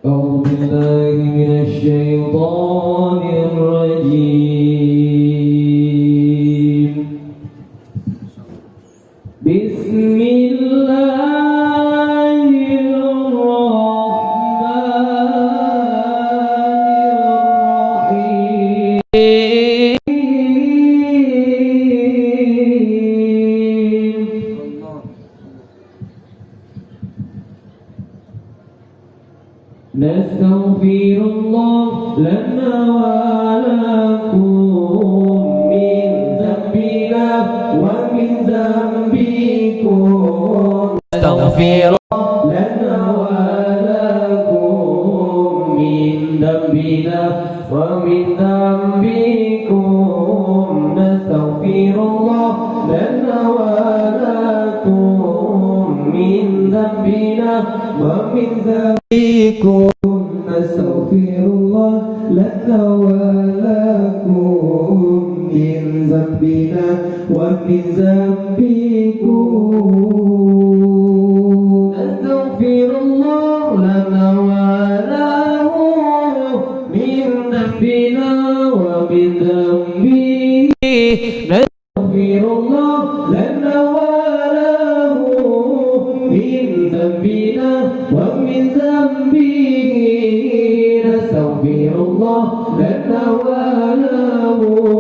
أعوذ بالله من الشيطان الرجيم. بسم الله الرحمن الرحيم. نستغفر الله لنا ولكم من ذنبنا ومن ذنبكم. نستغفر لنا ولكم من ذنبنا ومن ذنبكم. نستغفر الله لنا ولكم من ذنبنا ومن ذنبكم. نستغفر الله لنا ولكم من ذنبنا ومن ذنبكم. نستغفر الله لنا ولكم من ذنبنا ومن ذنبه. نستغفر الله لنا ولكم من ذنبنا ومن ذنبه. نستغفر الله لنا ولكم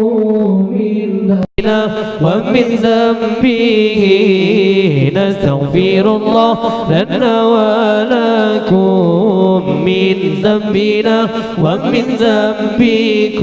من ذنبنا ومن ذنبه.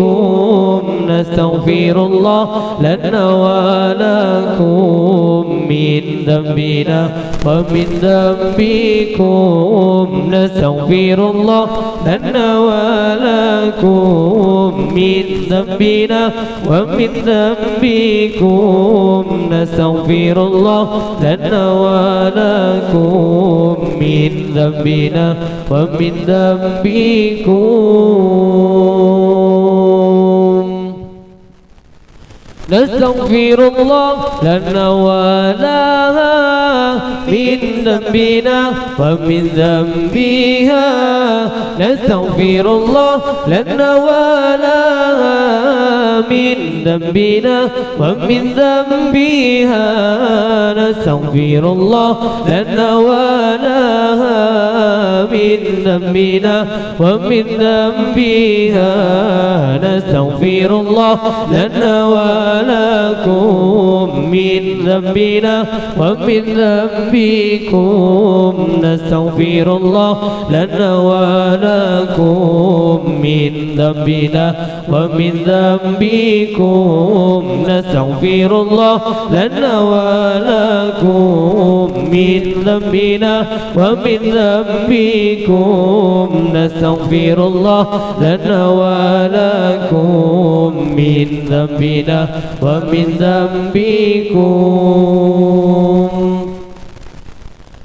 نستغفر الله لنا ولكم من ذنبنا ومن ذنبكم. نستغفر الله لنا ولكم من ذنبنا ومن ذنبكم. نستغفر الله لنا ولكم من ذنبنا ومن ذنبكم. نستغفر الله لنا ولكم من ذنبنا ومن ذنبكم. نستغفر الله لنا ولها من ذنبنا ومن ذنبها. نستغفر الله لنا ولها من ذنبنا ومن ذنبها. نستغفر الله لنا ولها من ذنبنا ومن ذنبها. نستغفر الله لنا ولكم من ذنبنا ومن ذنبكم. نستغفر الله لنا ولكم من ذنبنا ومن ذنبكم. نستغفر الله لنا ولكم من ذنبنا ومن ذنبكم. نستغفر الله لنا ولكم من ذنبنا ومن ذنبكم.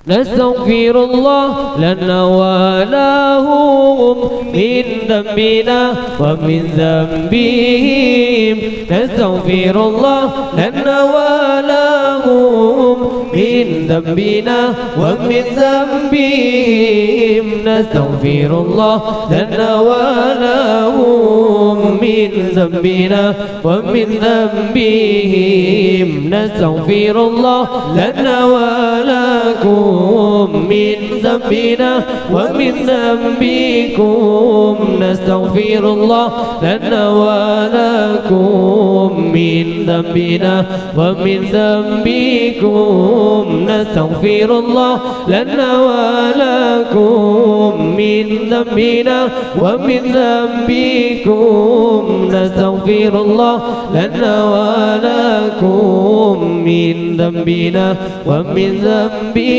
نستغفر الله لنا ولهم من ذنبنا ومن ذنبهم. نستغفر الله لنا ولهم من ذنبنا ومن ذنبهم. نستغفر الله لنا ولهم من ذنبنا ومن ذنبهم. نستغفر الله لنا ولكم من ذنبنا ومن ذنبكم. نستغفر الله لنا ولكم من ذنبنا ومن ذنبكم. نستغفر الله لنا ولكم من ذنبنا ومن ذنبكم. نستغفر الله لنا ولكم من ذنبنا ومن ذنبكم.